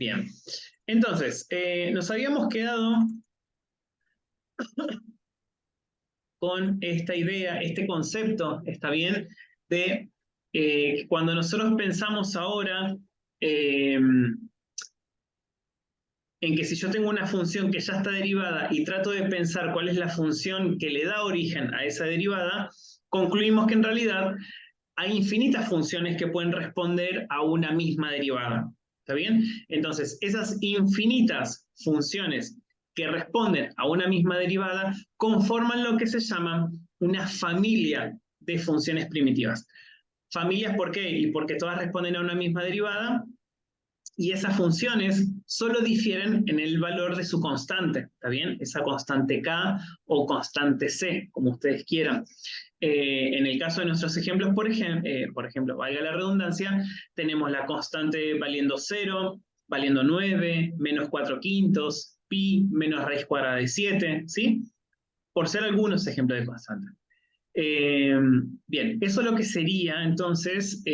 Bien. Entonces, nos habíamos quedado con esta idea, este concepto, ¿está bien? De cuando nosotros pensamos ahora en que si yo tengo una función que ya está derivada y trato de pensar cuál es la función que le da origen a esa derivada, concluimos que en realidad hay infinitas funciones que pueden responder a una misma derivada. ¿Está bien? Entonces, esas infinitas funciones que responden a una misma derivada conforman lo que se llama una familia de funciones primitivas. Familias, ¿por qué? Y porque todas responden a una misma derivada, y esas funciones solo difieren en el valor de su constante, ¿está bien? Esa constante K o constante C, como ustedes quieran. En el caso de nuestros ejemplos, por ejemplo, valga la redundancia, tenemos la constante valiendo 0, valiendo 9, menos 4 quintos, pi, menos raíz cuadrada de 7, ¿sí? Por ser algunos ejemplos de constante. Bien, eso es lo que sería entonces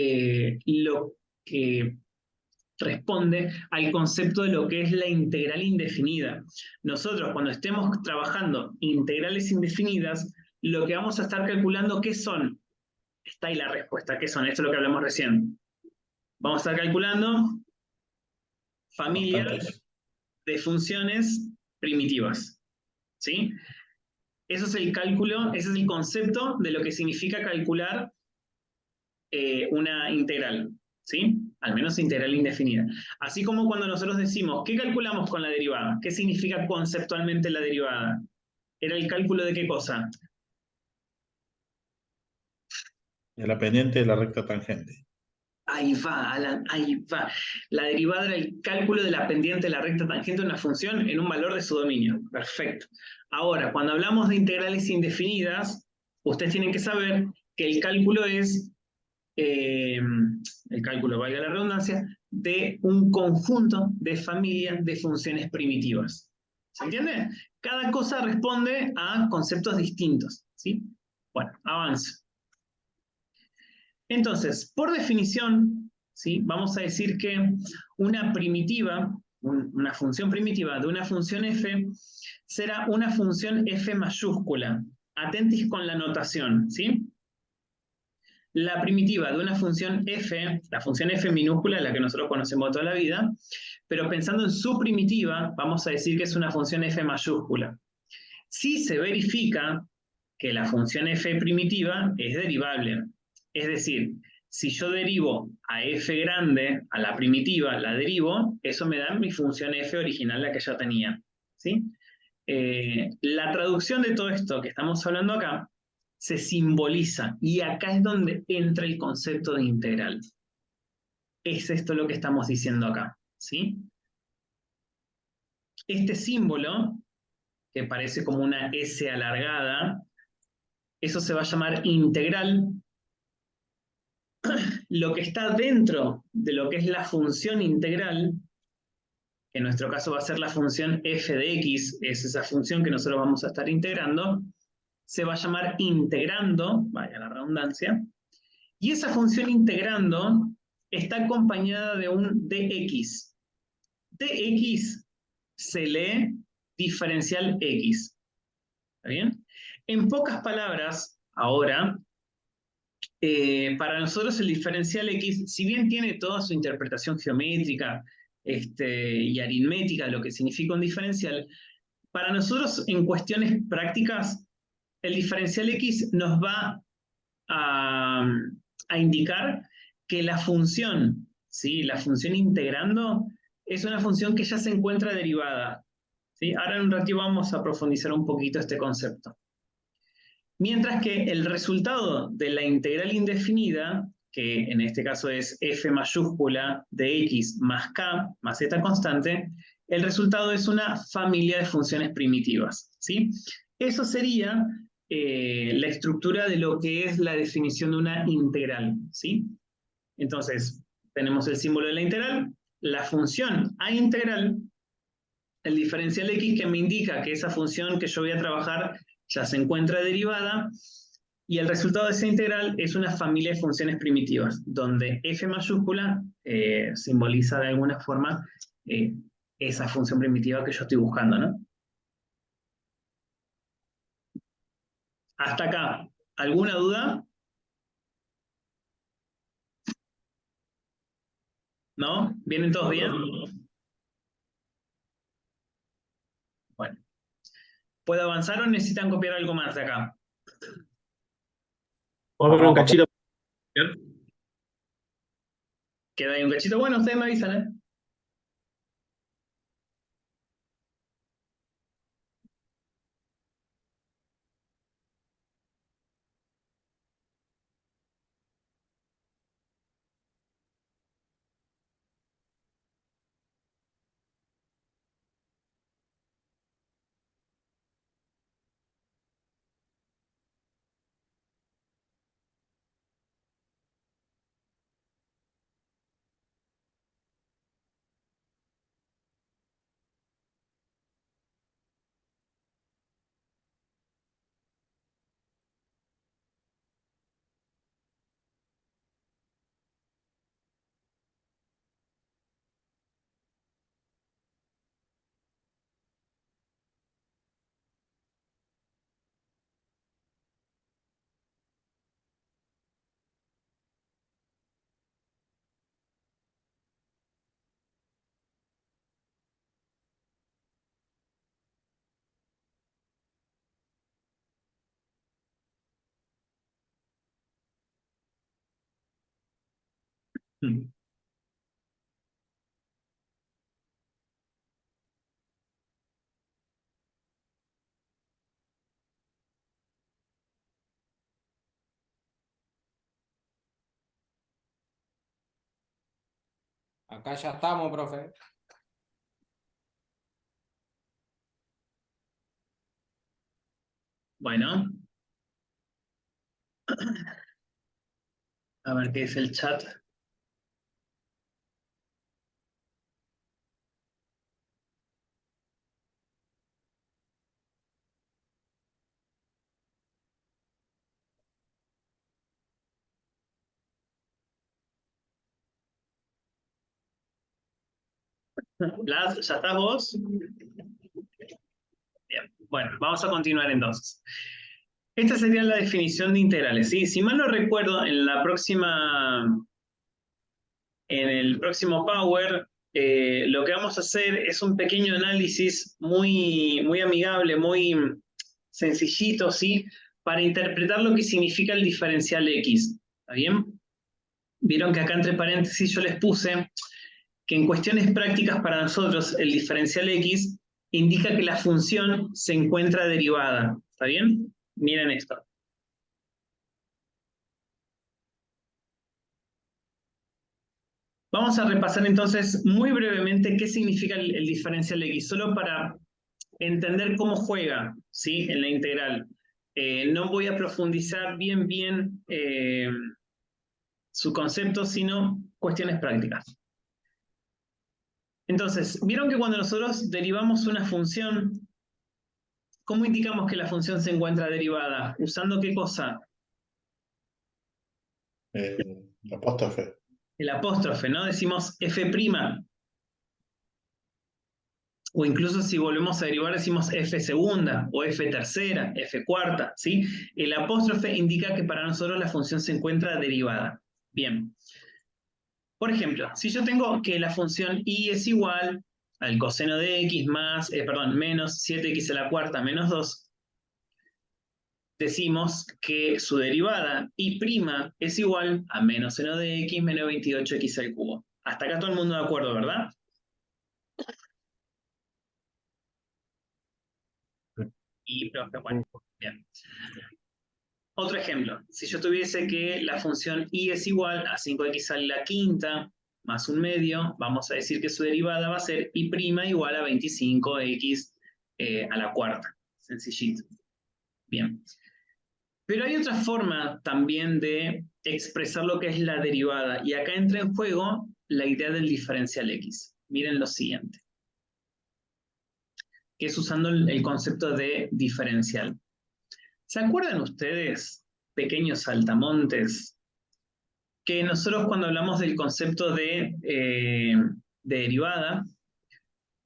lo que responde al concepto de lo que es la integral indefinida. Nosotros, cuando estemos trabajando integrales indefinidas, lo que vamos a estar calculando, ¿qué son? Está ahí la respuesta, ¿qué son? Esto es lo que hablamos recién. Vamos a estar calculando familias de funciones primitivas, ¿sí? Eso es el cálculo, ese es el concepto de lo que significa calcular una integral, ¿sí? Al menos integral indefinida. Así como cuando nosotros decimos, ¿qué calculamos con la derivada? ¿Qué significa conceptualmente la derivada? ¿Era el cálculo de qué cosa? De la pendiente de la recta tangente. Ahí va, Alan, ahí va. La derivada era el cálculo de la pendiente de la recta tangente de una función en un valor de su dominio. Perfecto. Ahora, cuando hablamos de integrales indefinidas, ustedes tienen que saber que el cálculo es el cálculo, valga la redundancia, de un conjunto de familias de funciones primitivas. ¿Se entiende? Cada cosa responde a conceptos distintos, ¿sí? Bueno, avanzo. Entonces, por definición, ¿sí? Vamos a decir que una primitiva, una función primitiva de una función f, será una función f mayúscula. Atentis con la notación, ¿sí? La primitiva de una función f, la función f minúscula, la que nosotros conocemos toda la vida, pero pensando en su primitiva, vamos a decir que es una función f mayúscula. Si se verifica que la función f primitiva es derivable, es decir, si yo derivo a f grande, a la primitiva, la derivo, eso me da mi función f original, la que ya tenía, ¿sí? La traducción de todo esto que estamos hablando acá se simboliza, y acá es donde entra el concepto de integral. Es esto lo que estamos diciendo acá, ¿sí? Este símbolo, que parece como una S alargada, eso se va a llamar integral. Lo que está dentro de lo que es la función integral, que en nuestro caso va a ser la función f de x, es esa función que nosotros vamos a estar integrando, se va a llamar integrando, vaya la redundancia, y esa función integrando está acompañada de un dx. Dx se lee diferencial x. ¿Está bien? En pocas palabras, ahora, para nosotros el diferencial x, si bien tiene toda su interpretación geométrica y aritmética de lo que significa un diferencial, para nosotros en cuestiones prácticas, el diferencial x nos va a indicar que la función, ¿sí? La función integrando es una función que ya se encuentra derivada, ¿sí? Ahora en un ratito vamos a profundizar un poquito este concepto. Mientras que el resultado de la integral indefinida, que en este caso es f mayúscula de x más k más z constante, el resultado es una familia de funciones primitivas, ¿sí? Eso sería la estructura de lo que es la definición de una integral, ¿sí? Entonces, tenemos el símbolo de la integral, la función a integral, el diferencial x que me indica que esa función que yo voy a trabajar ya se encuentra derivada, y el resultado de esa integral es una familia de funciones primitivas, donde f mayúscula simboliza de alguna forma esa función primitiva que yo estoy buscando, ¿no? Hasta acá, ¿alguna duda? ¿No? ¿Vienen todos bien? Bueno. ¿Puedo avanzar o necesitan copiar algo más de acá? Vamos a ver un cachito. ¿Queda ahí un cachito? Bueno, ustedes me avisan, ¿eh? Mm. Acá ya estamos, profe. Bueno. A ver qué dice el chat. Blas, ¿ya estás vos? Bien. Bueno, vamos a continuar entonces. Esta sería la definición de integrales, ¿sí? Si mal no recuerdo, en el próximo Power, lo que vamos a hacer es un pequeño análisis muy amigable, muy sencillito, ¿sí? Para interpretar lo que significa el diferencial X. ¿Está bien? Vieron que acá entre paréntesis yo les puse que en cuestiones prácticas para nosotros el diferencial X indica que la función se encuentra derivada. ¿Está bien? Miren esto. Vamos a repasar entonces muy brevemente qué significa el diferencial X, solo para entender cómo juega, ¿sí? En la integral. No voy a profundizar bien su concepto, sino cuestiones prácticas. Entonces, vieron que cuando nosotros derivamos una función, ¿cómo indicamos que la función se encuentra derivada? ¿Usando qué cosa? Apóstrofe. El apóstrofe, ¿no? Decimos f', o incluso si volvemos a derivar decimos f segunda, o f tercera, f cuarta, ¿sí? El apóstrofe indica que para nosotros la función se encuentra derivada. Bien. Por ejemplo, si yo tengo que la función y es igual al coseno de x más, menos 7x a la cuarta menos 2, decimos que su derivada y' es igual a menos seno de x menos 28x al cubo. Hasta acá todo el mundo de acuerdo, ¿verdad? Y, bueno, bien. Otro ejemplo, si yo tuviese que la función y es igual a 5x a la quinta más un medio, vamos a decir que su derivada va a ser y' igual a 25x a la cuarta. Sencillito. Bien. Pero hay otra forma también de expresar lo que es la derivada, y acá entra en juego la idea del diferencial X. Miren lo siguiente, que es usando el concepto de diferencial. ¿Se acuerdan ustedes, pequeños saltamontes, que nosotros cuando hablamos del concepto de derivada,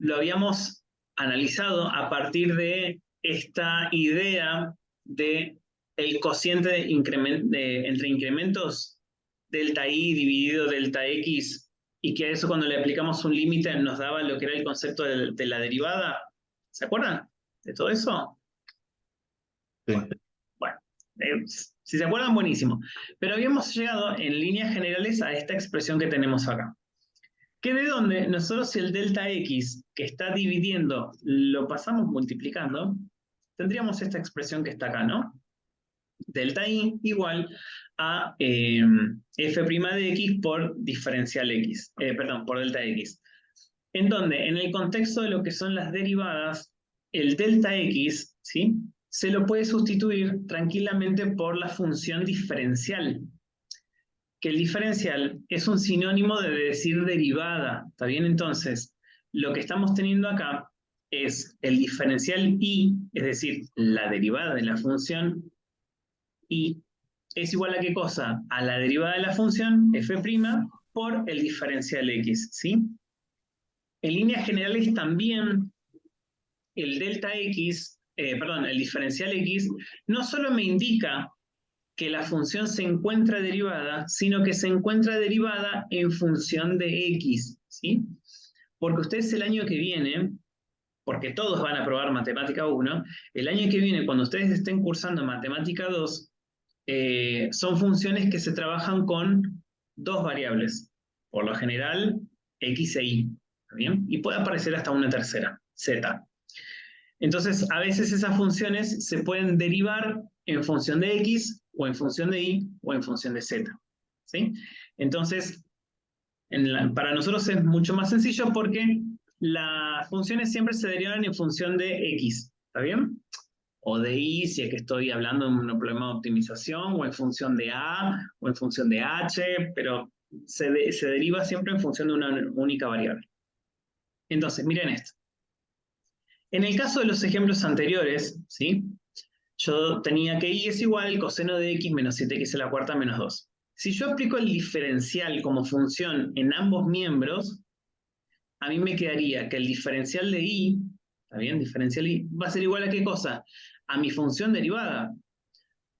lo habíamos analizado a partir de esta idea de el cociente entre incrementos delta i dividido delta x, y que a eso cuando le aplicamos un límite nos daba lo que era el concepto de la derivada. ¿Se acuerdan de todo eso? Sí. Bueno, si se acuerdan, buenísimo. Pero habíamos llegado en líneas generales a esta expresión que tenemos acá. Que de donde nosotros, si el delta x que está dividiendo lo pasamos multiplicando, tendríamos esta expresión que está acá, ¿no? Delta i igual a f' de x por diferencial x, perdón, por delta x. En donde, en el contexto de lo que son las derivadas, el delta x, ¿sí?, se lo puede sustituir tranquilamente por la función diferencial. Que el diferencial es un sinónimo de decir derivada, ¿está bien? Entonces, lo que estamos teniendo acá es el diferencial y, es decir, la derivada de la función y, es igual a ¿qué cosa? A la derivada de la función f' por el diferencial x, ¿sí? En líneas generales también el delta x, el diferencial x, no solo me indica que la función se encuentra derivada, sino que se encuentra derivada en función de x, ¿sí? Porque ustedes el año que viene, porque todos van a probar Matemática 1, el año que viene, cuando ustedes estén cursando Matemática 2, son funciones que se trabajan con dos variables, por lo general x e y, ¿está bien? Y puede aparecer hasta una tercera, z. Entonces, a veces esas funciones se pueden derivar en función de x, o en función de y, o en función de z, ¿sí? Entonces, para nosotros es mucho más sencillo porque las funciones siempre se derivan en función de x, ¿está bien? O de y, si es que estoy hablando de un problema de optimización, o en función de a, o en función de h, pero se deriva siempre en función de una única variable. Entonces, miren esto. En el caso de los ejemplos anteriores, ¿sí?, yo tenía que y es igual al coseno de x menos 7x a la cuarta menos 2. Si yo aplico el diferencial como función en ambos miembros, a mí me quedaría que el diferencial de y, ¿está bien? Diferencial y va a ser igual a ¿qué cosa? A mi función derivada.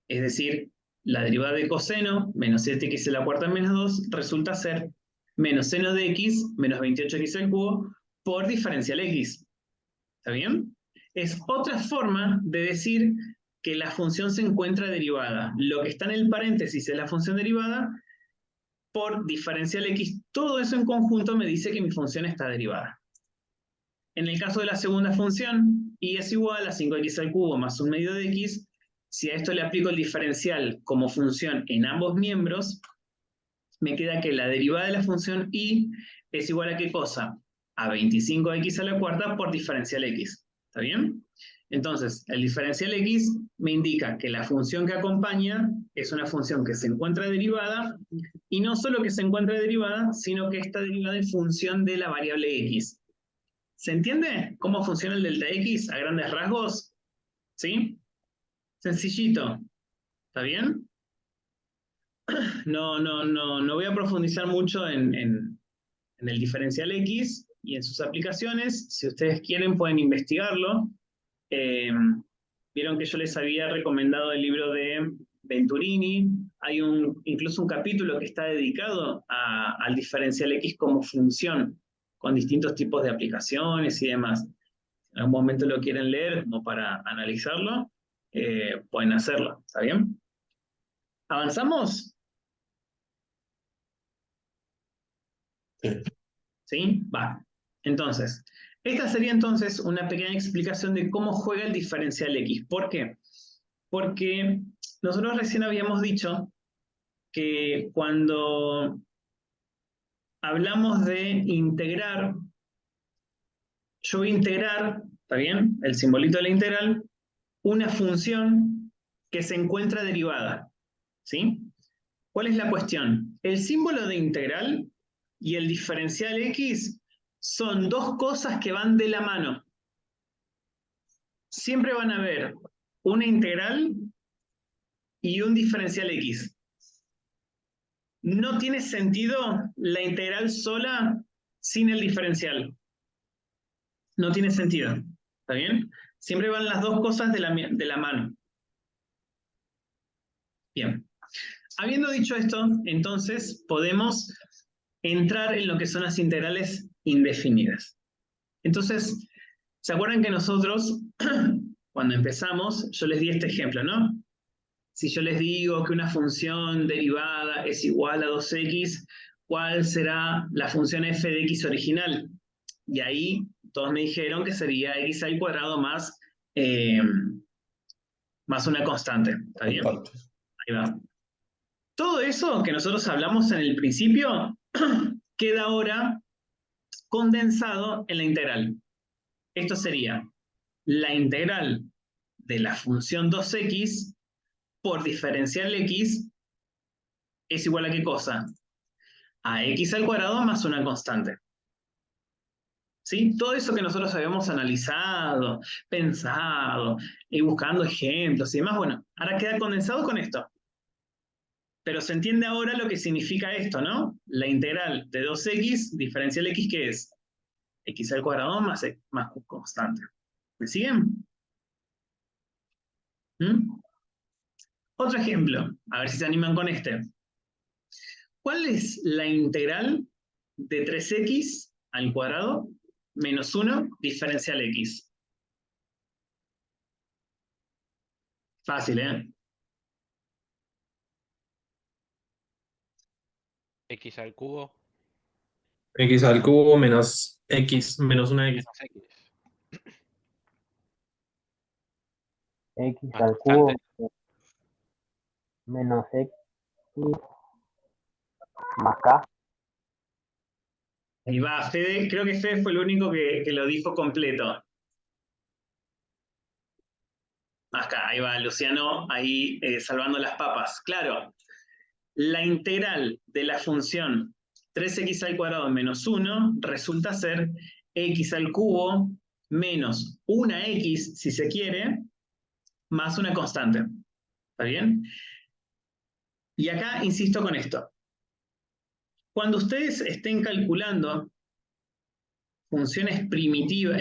Es decir, la derivada de coseno menos 7x a la cuarta menos 2 resulta ser menos seno de x menos 28x al cubo por diferencial x. ¿Está bien? Es otra forma de decir que la función se encuentra derivada. Lo que está en el paréntesis es la función derivada por diferencial x. Todo eso en conjunto me dice que mi función está derivada. En el caso de la segunda función, y es igual a 5x al cubo más un medio de x, si a esto le aplico el diferencial como función en ambos miembros, me queda que la derivada de la función y es igual a ¿qué cosa? A 25x a la cuarta por diferencial x. ¿Está bien? Entonces, el diferencial x me indica que la función que acompaña es una función que se encuentra derivada, y no solo que se encuentra derivada, sino que está derivada en función de la variable x. ¿Se entiende cómo funciona el delta x a grandes rasgos? ¿Sí? Sencillito. ¿Está bien? No voy a profundizar mucho en el diferencial x y en sus aplicaciones. Si ustedes quieren pueden investigarlo. Vieron que yo les había recomendado el libro de Venturini. Hay incluso un capítulo que está dedicado al diferencial x como función, con distintos tipos de aplicaciones y demás. Si en algún momento lo quieren leer como para analizarlo, pueden hacerlo. ¿Está bien? ¿Avanzamos? Sí. ¿Sí? Va. Entonces, esta sería entonces una pequeña explicación de cómo juega el diferencial x. ¿Por qué? Porque nosotros recién habíamos dicho que cuando hablamos de integrar, yo voy a integrar, ¿está bien?, el simbolito de la integral, una función que se encuentra derivada, ¿sí? ¿Cuál es la cuestión? El símbolo de integral y el diferencial x son dos cosas que van de la mano. Siempre van a haber una integral y un diferencial x. No tiene sentido la integral sola sin el diferencial. No tiene sentido. ¿Está bien? Siempre van las dos cosas de la mano. Bien. Habiendo dicho esto, entonces podemos entrar en lo que son las integrales indefinidas. Entonces, ¿se acuerdan que nosotros, cuando empezamos, yo les di este ejemplo, ¿no? Si yo les digo que una función derivada es igual a 2x, ¿cuál será la función f de x original? Y ahí todos me dijeron que sería x al cuadrado más una constante. ¿Está bien? Constante. Ahí va. Todo eso que nosotros hablamos en el principio queda ahora condensado en la integral. Esto sería la integral de la función 2x por diferencial x es igual a ¿qué cosa? A x al cuadrado más una constante. ¿Sí? Todo eso que nosotros habíamos analizado, pensado, y buscando ejemplos y demás, bueno, ahora queda condensado con esto. Pero se entiende ahora lo que significa esto, ¿no? La integral de 2x, diferencial x, ¿qué es? X al cuadrado más constante. ¿Me siguen? ¿Mm? Otro ejemplo, a ver si se animan con este. ¿Cuál es la integral de 3x al cuadrado menos 1 diferencial x? Fácil, ¿eh? X al cubo X al cubo menos X menos una X. menos X. X Más al cubo constante. menos X más K. Ahí va, Fede, creo que Fede fue el único que lo dijo completo. Acá, ahí va Luciano, ahí salvando las papas. Claro, la integral de la función 3x al cuadrado menos 1 resulta ser x al cubo menos una x, si se quiere, más una constante. ¿Está bien? Y acá insisto con esto. Cuando ustedes estén calculando funciones primitivas,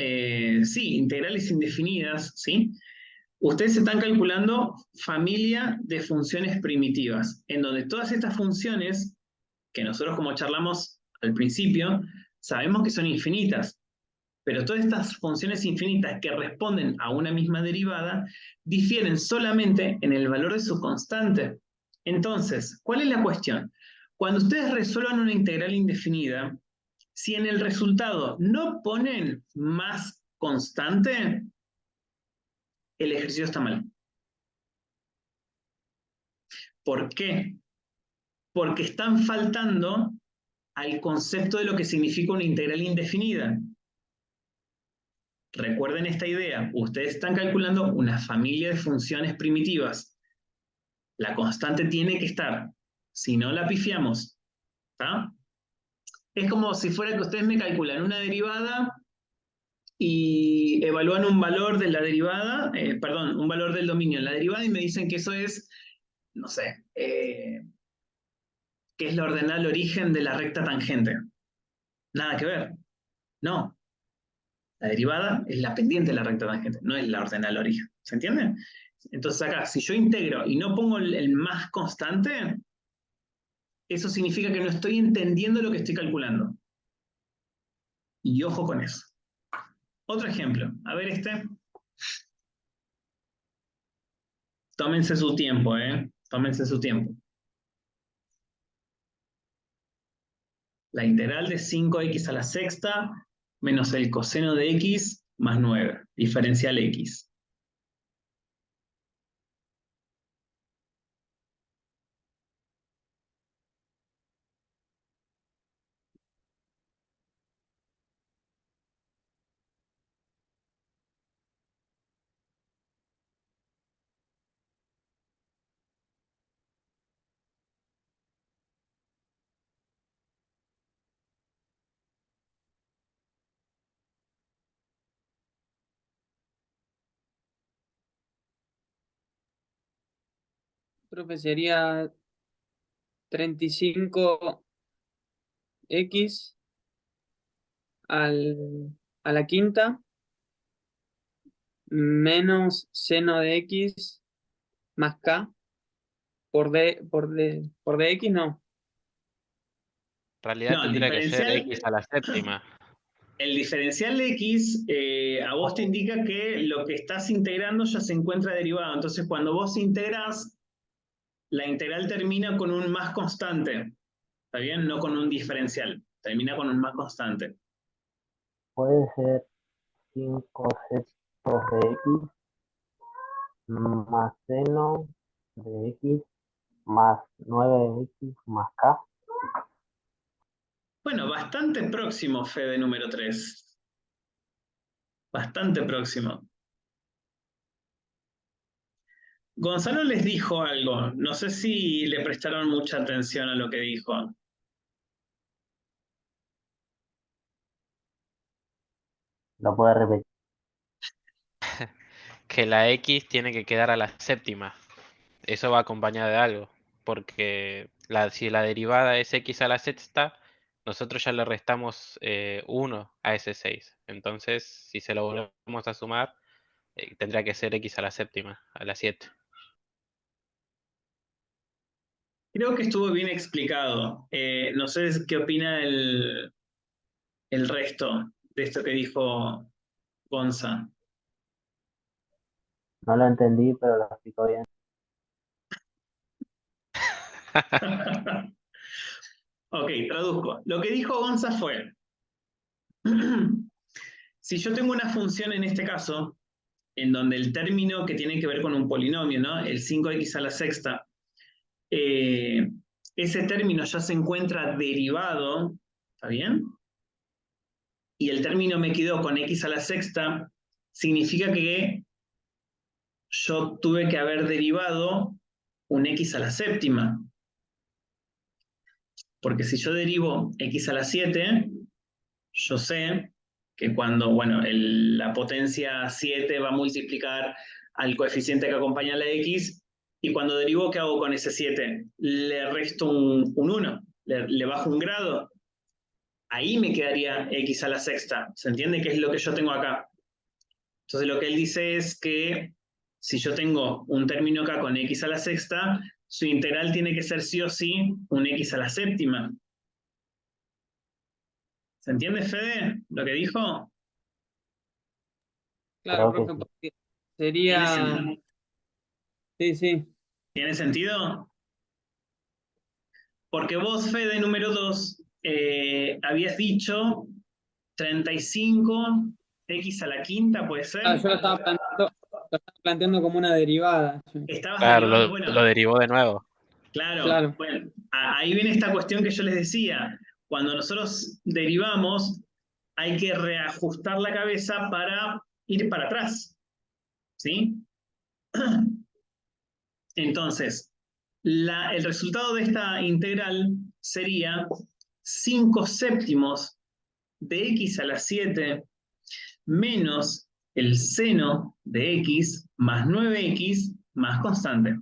sí, integrales indefinidas, ¿sí? Ustedes están calculando familia de funciones primitivas, en donde todas estas funciones, que nosotros como charlamos al principio, sabemos que son infinitas, pero todas estas funciones infinitas que responden a una misma derivada difieren solamente en el valor de su constante. Entonces, ¿cuál es la cuestión? Cuando ustedes resuelvan una integral indefinida, si en el resultado no ponen más constante, el ejercicio está mal. ¿Por qué? Porque están faltando al concepto de lo que significa una integral indefinida. Recuerden esta idea, ustedes están calculando una familia de funciones primitivas. La constante tiene que estar, si no la pifiamos. ¿Está? Es como si fuera que ustedes me calculan una derivada y evalúan un valor de la derivada, perdón, un valor del dominio en la derivada y me dicen que eso es, no sé, que es la ordenada origen de la recta tangente. Nada que ver. No. La derivada es la pendiente de la recta tangente, no es la ordenada origen. ¿Se entiende? Entonces acá, si yo integro y no pongo el más constante, eso significa que no estoy entendiendo lo que estoy calculando. Y ojo con eso. Otro ejemplo. A ver este. Tómense su tiempo, ¿eh? Tómense su tiempo. La integral de 5x a la sexta menos el coseno de x más 9. Diferencial x. Profe, sería 35x al a la quinta menos seno de x más k por dx, no. En realidad No, el tendría que ser diferencial, x a la séptima. el diferencial de x a vos te indica que lo que estás integrando ya se encuentra derivado. Entonces, cuando vos integras, la integral termina con un más constante. ¿Está bien? No con un diferencial. Termina con un más constante. Puede ser 5 sextos de x más seno de x más 9 de x más k. Bueno, bastante próximo, Fede número 3. Bastante próximo. Gonzalo les dijo algo. No sé si le prestaron mucha atención a lo que dijo. Lo puede repetir. Que la x tiene que quedar a la séptima. Eso va acompañado de algo. Porque si la derivada es x a la sexta, nosotros ya le restamos 1 a ese 6. Entonces, si se lo volvemos a sumar, tendría que ser x a la séptima, a la 7. Creo que estuvo bien explicado. No sé qué opina el resto de esto que dijo Gonza. No lo entendí, pero lo explicó bien. Ok, traduzco. Lo que dijo Gonza fue, si yo tengo una función en este caso, en donde el término que tiene que ver con un polinomio, ¿no? El 5x a la sexta, ese término ya se encuentra derivado, ¿está bien? Y el término me quedó con x a la sexta, significa que yo tuve que haber derivado un x a la séptima. Porque si yo derivo x a la 7, yo sé que cuando, bueno, la potencia 7 va a multiplicar al coeficiente que acompaña a la x, y cuando derivo, ¿qué hago con ese 7? Le resto un 1, le bajo un grado. Ahí me quedaría x a la sexta. ¿Se entiende qué es lo que yo tengo acá? Entonces lo que él dice es que si yo tengo un término acá con x a la sexta, su integral tiene que ser sí o sí un x a la séptima. ¿Se entiende, Fede, lo que dijo? Claro, Creo que profe, sí. porque sería. Sí, sí. ¿Tiene sentido? Porque vos, Fede, número 2, habías dicho 35 x a la quinta, ¿puede ser? Ah, yo lo estaba planteando como una derivada. Sí. Estabas Claro, derivando, lo bueno, derivó de nuevo. claro, Claro. bueno, ahí viene esta cuestión que yo les decía. Cuando nosotros derivamos, hay que reajustar la cabeza para ir para atrás, ¿sí? Entonces, el resultado de esta integral sería 5 séptimos de x a la 7 menos el seno de x más 9x más constante.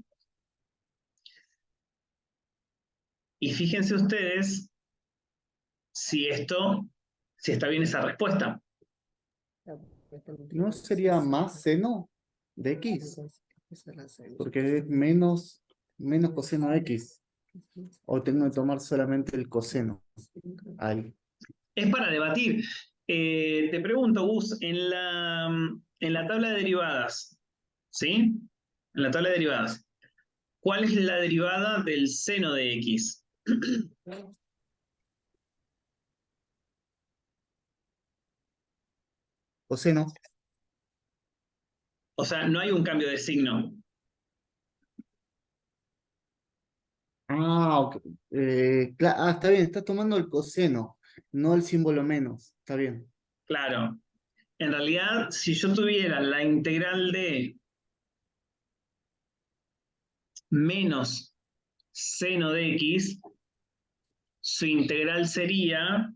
Y fíjense ustedes si está bien esa respuesta. ¿No sería más seno de x? Porque es menos coseno de x. O tengo que tomar solamente el coseno. Ahí. Es para debatir. Te pregunto, Gus, en la tabla de derivadas, ¿sí? En la tabla de derivadas, ¿cuál es la derivada del seno de x? Coseno. O sea, no hay un cambio de signo. Ah, ok. Está bien, está tomando el coseno, no el símbolo menos. Está bien. Claro. En realidad, si yo tuviera la integral de menos seno de x, su integral sería